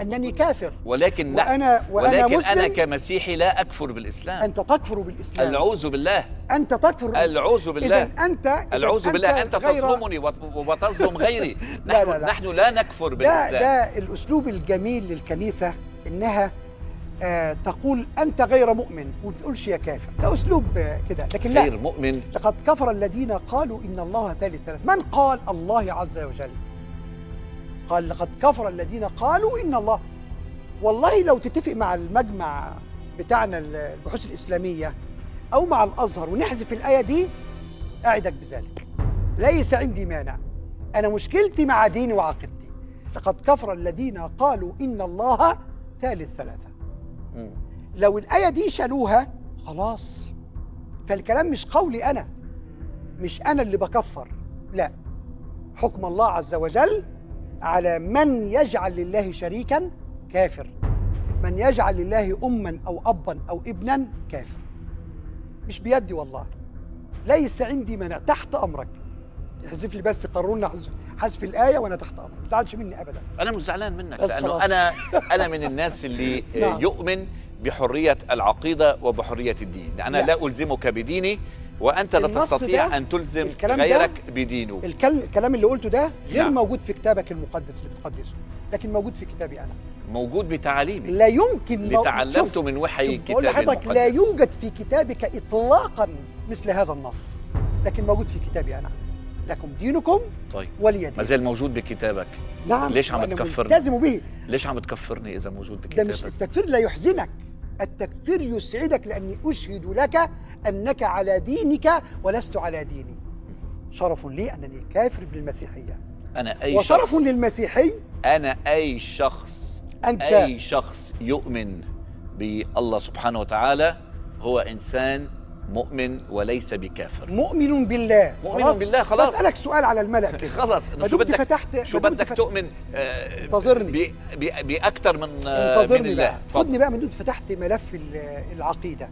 أنني كافر، ولكن وأنا مسلم. أنا كمسيحي لا أكفر بالإسلام. أنت تكفر بالإسلام. العوذ بالله. أنت تكفر. العوذ بالله. العوذ بالله. أنت تظلمني وتظلم غيري. نحن لا نكفر بالإسلام. ده الأسلوب الجميل للكنيسة، إنها تقول أنت غير مؤمن وما بتقولش يا كافر. ده أسلوب كده، لكن لا، غير مؤمن. لقد كفر الذين قالوا إن الله ثالث ثلاث. من قال؟ الله عز وجل قال لقد كفر الذين قالوا إن الله. والله لو تتفق مع المجمع بتاعنا البحوث الإسلامية أو مع الأزهر ونحذف الآية دي، أعدك بذلك، ليس عندي مانع. أنا مشكلتي مع ديني وعقيدتي. لقد كفر الذين قالوا إن الله ثالث ثلاثة. لو الآية دي شالوها خلاص، فالكلام مش قولي أنا، مش أنا اللي بكفر، لا، حكم الله عز وجل على من يجعل لله شريكا كافر، من يجعل لله أما أو أبا أو ابنا كافر. مش بيدي والله، ليس عندي مانع، تحت أمرك. احذف لي بس، قررنا حذف الآية وأنا تحت أمرك، ما تزعلش مني أبدا. أنا مش زعلان منك، لأنه خلاص. أنا من الناس اللي نعم. يؤمن بحرية العقيدة وبحرية الدين. أنا لا ألزمك بديني، وأنت لا تستطيع أن تلزم غيرك بدينه. الكلام اللي قلته ده غير نعم. موجود في كتابك المقدس اللي بتقدسه، لكن موجود في كتابي أنا، موجود بتعاليمي. لا يمكن اللي تعلمته من وحي كتابي المقدس. لا يوجد في كتابك إطلاقا مثل هذا النص، لكن موجود في كتابي أنا. لكم دينكم طيب ولي دين. ما زال موجود بكتابك. نعم. ليش عم تكفرني؟ ملتزم به. ليش عم تكفرني إذا موجود بكتابك؟ ده مش التكفير، لا يحزنك، التكفير يسعدك، لأني أشهد لك أنك على دينك ولست على ديني. شرف لي أنني كافر بالمسيحية. أنا أي وشرف شخص للمسيحي. أنا أي شخص يؤمن بالله سبحانه وتعالى هو إنسان مؤمن وليس بكافر. مؤمن بالله. مؤمن بالله. خلاص. بسألك سؤال على الملأ كده. خلاص. شو بدك تؤمن؟ انتظرني بأكثر من انتظرني الله. خدني بقى من دون فتحت ملف العقيدة.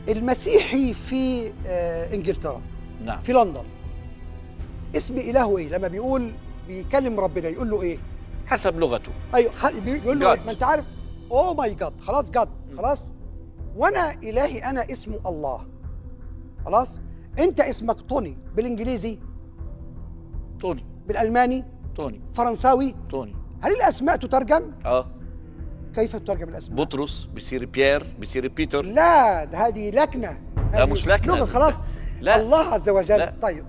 المسيحي في انجلترا، نعم، في لندن، اسم إلهه ايه؟ لما بيكلم ربنا يقول له ايه؟ حسب لغته. ايوه، بيقول له God. إيه؟ ما انت عارف، اوه ماي جاد، خلاص جاد، خلاص. وانا الهي انا اسمه الله، خلاص. انت اسمك توني بالانجليزي، توني بالالماني، توني، فرنساوي، توني. هل الاسماء تترجم؟ كيف تترجم الاسماء؟ بطرس بصير بيير، بصير بيتر. لا، ده هذه لكنه، لا مش لكنه، لغه، خلاص. لا. الله عز وجل. لا. طيب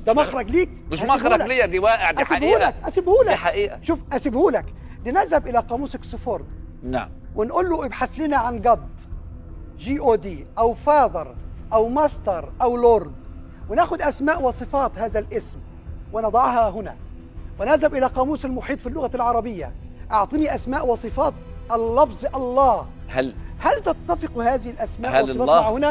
ده مخرج ليك، مش مخرج ليا، دي واقع، دي حقيقه. اسيبهولك دي حقيقه. شوف، اسيبهولك. لنذهب الى قاموس اكسفورد، نعم، ونقول له ابحث لنا عن جد، GOD، او فاذر، او ماستر، او لورد، وناخذ اسماء وصفات هذا الاسم ونضعها هنا، ونذهب الى قاموس المحيط في اللغه العربيه، اعطني اسماء وصفات اللفظ الله. هل تتفق هذه الاسماء والصفات مع هنا؟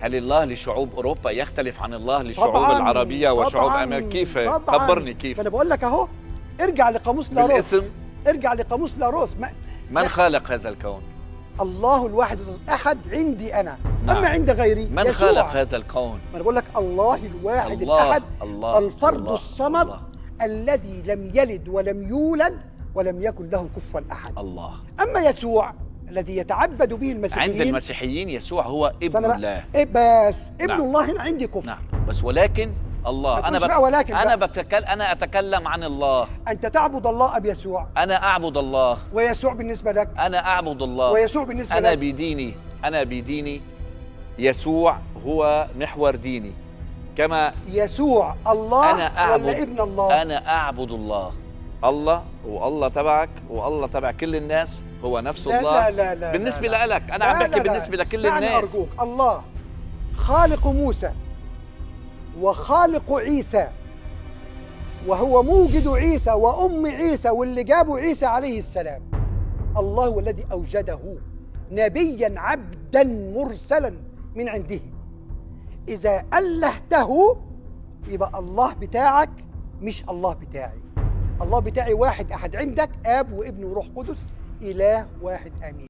هل الله لشعوب اوروبا يختلف عن الله للشعوب العربيه وشعوب امريكا؟ كيف؟ خبرني كيف. انا بقول لك اهو، ارجع لقاموس لاروس. بالاسم. ارجع لقاموس لاروس. من خالق هذا الكون؟ الله الواحد الأحد عندي أنا. نعم. أما عند غيري من يسوع. خالق هذا الكون؟ ما أنا بقول لك الله الواحد الأحد، الفرد الصمد الذي لم يلد ولم يولد ولم يكن له كفوا أحد. الله. أما يسوع الذي يتعبد به المسيحيين، عند المسيحيين يسوع هو ابن الله. بس ابن نعم. الله هنا عندي كفر. نعم، بس ولكن الله، أنا أتكلم عن الله. أنت تعبد الله أم يسوع؟ أنا أعبد الله. ويسوع بالنسبة لك؟ أنا أعبد الله. ويسوع بالنسبة لك؟ أنا بديني يسوع هو محور ديني. كما يسوع الله ولا ابن الله؟ أنا أعبد الله. الله والله تبعك والله تبع كل الناس هو نفس الله. لا بالنسبة لك أنا عم بحكي بالنسبة لكل الناس. أرجوك، الله خالق موسى وخالق عيسى، وهو موجد عيسى وأم عيسى واللي جابوا عيسى عليه السلام. الله هو الذي أوجده نبيا عبدا مرسلا من عنده. إذا ألهته يبقى الله بتاعك مش الله بتاعي. الله بتاعي واحد أحد، عندك آب وابن وروح قدس، إله واحد آمين.